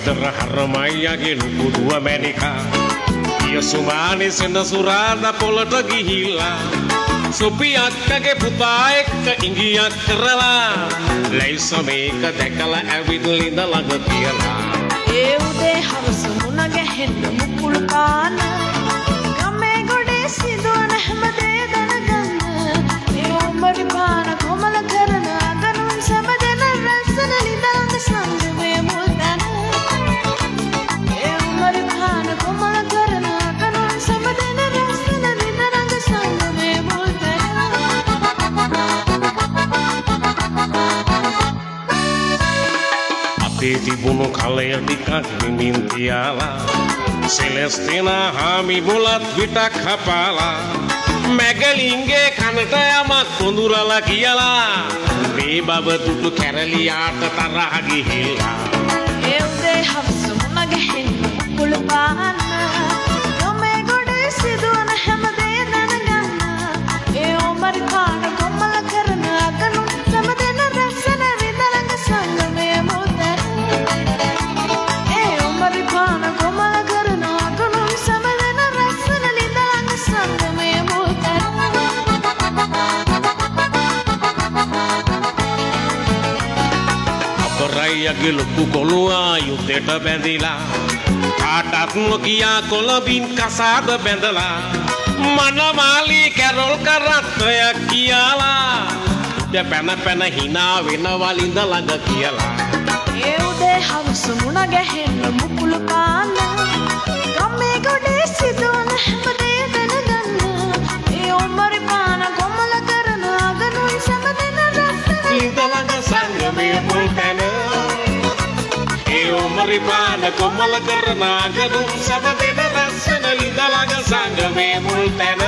ගෙදර හරමයියාගේ ලොකු දුව මැනිකා පියසුමානේ සෙනසුරාදා පොළට ගිහිල්ලා සොපි අක්කගේ පුතා එක්ක ඉඟියක් කරලා ලයිස මේක දැකලා ඇවිත් ලිඳ ළඟ කියලා ඒ උදේ හවස මුණ ගැහෙන්න මුකුළු පාන ගමේ ගොඩේ සිදුවන හැමදේ දැනගන්න ඒ උඹරි පාන කොමල කරන අගනුන් සැමදෙන රැස්සන ලිඳ ළඟ සංගමේ මුල් තැන ඒ උඹරි පාන කොමල කරන අගනුන් සැමදෙන රැස්සන ලිඳ ළඟ සංගමේ මුල් තැන අතේ තිබුණු කලය ටිකක් නිමින් තියාලා සෙලස්තිනා හාමි මුලත් විටක් හපාලා මැගලින්ගේ කනට යමක් කොඳුරලා කියලා මේ බව තුටු කැරලියාට තරහ ගිහිල්ලා ඒ උදේ හවස මුණ ගැහෙන්න මුකුළු පාන ගමේ ගොඩේ සිදුවන හැමදේ දැනගන්න ඒ උඹරි පාන කොමල කරන අගනුන් සැමදෙන රැස්සන රිඳ ළඟ සංගමේ මුල් තැන ඒ උඹරි පාන කොමල කරන අගනුන් සැමදෙන රැස්සන රිඳ ළඟ සංගමේ මුල් තැන අපරයියාගේ ලොකු කොළුවා යුද්ධයට බැඳිලා කාටත් නොකියා කොළඹින් කසාද බැඳලා මනමාලි කැරොල් කරත්තයක් කියලා පැන පැන hina වෙනවා ලිඳ ළඟ කියලා ඒ උදේ හවස මුණ ගැහෙන්න මුකුළු පාන ගමේ ගොඩේ සිදුවන හැමදේ දැනගන්න ඒ උඹරි පාන කොමල කරන අගනුන් සැමදෙන රැස්සන ලිඳ ළඟ සංගමේ මුල් තැන ඒ උමරි පාන කොමල කරන අගනුන් සැමදෙන රැස්සන ලිඳ ළඟ සංගමේ මුල් තැන